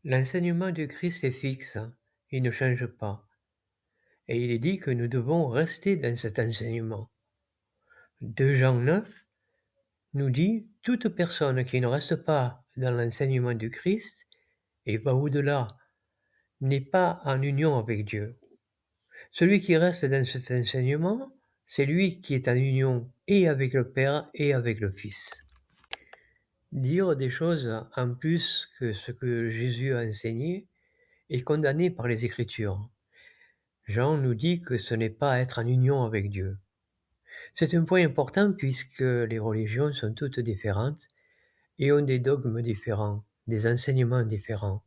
L'enseignement du Christ est fixe, il ne change pas, et il est dit que nous devons rester dans cet enseignement. 2 Jean 9 nous dit « Toute personne qui ne reste pas dans l'enseignement du Christ et va au-delà n'est pas en union avec Dieu. Celui qui reste dans cet enseignement, c'est lui qui est en union et avec le Père et avec le Fils. » Dire des choses en plus que ce que Jésus a enseigné est condamné par les Écritures. Jean nous dit que ce n'est pas être en union avec Dieu. C'est un point important puisque les religions sont toutes différentes et ont des dogmes différents, des enseignements différents.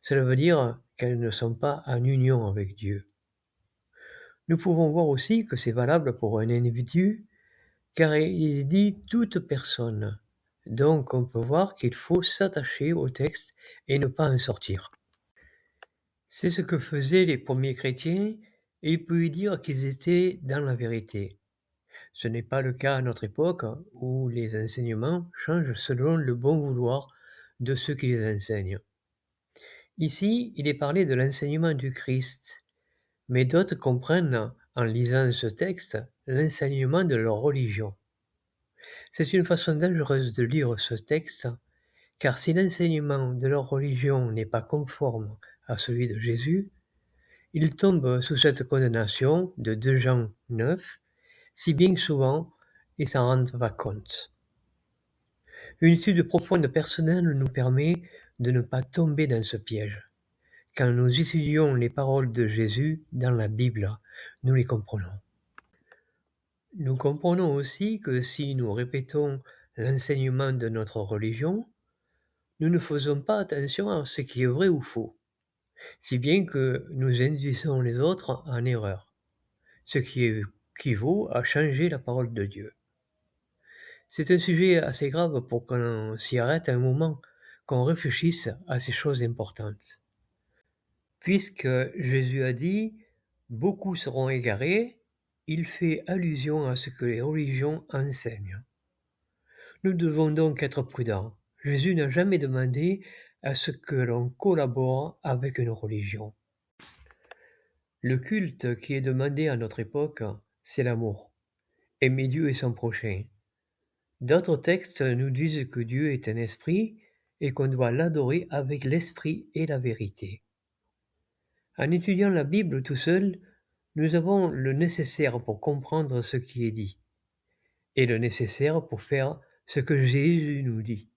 Cela veut dire qu'elles ne sont pas en union avec Dieu. Nous pouvons voir aussi que c'est valable pour un individu car il dit toute personne. Donc on peut voir qu'il faut s'attacher au texte et ne pas en sortir. C'est ce que faisaient les premiers chrétiens et il peut dire qu'ils étaient dans la vérité. Ce n'est pas le cas à notre époque où les enseignements changent selon le bon vouloir de ceux qui les enseignent. Ici, il est parlé de l'enseignement du Christ, mais d'autres comprennent, en lisant ce texte, l'enseignement de leur religion. C'est une façon dangereuse de lire ce texte, car si l'enseignement de leur religion n'est pas conforme à celui de Jésus, ils tombent sous cette condamnation de 2 Jean 9, si bien souvent ils s'en rendent pas compte. Une étude profonde personnelle nous permet de ne pas tomber dans ce piège. Quand nous étudions les paroles de Jésus dans la Bible, nous les comprenons. Nous comprenons aussi que si nous répétons l'enseignement de notre religion, nous ne faisons pas attention à ce qui est vrai ou faux, si bien que nous induisons les autres en erreur, ce qui équivaut à changer la parole de Dieu. C'est un sujet assez grave pour qu'on s'y arrête un moment, qu'on réfléchisse à ces choses importantes. Puisque Jésus a dit « Beaucoup seront égarés », il fait allusion à ce que les religions enseignent. Nous devons donc être prudents. Jésus n'a jamais demandé à ce que l'on collabore avec une religion. Le culte qui est demandé à notre époque, c'est l'amour. Aimer Dieu et son prochain. D'autres textes nous disent que Dieu est un esprit et qu'on doit l'adorer avec l'esprit et la vérité. En étudiant la Bible tout seul, nous avons le nécessaire pour comprendre ce qui est dit, et le nécessaire pour faire ce que Jésus nous dit.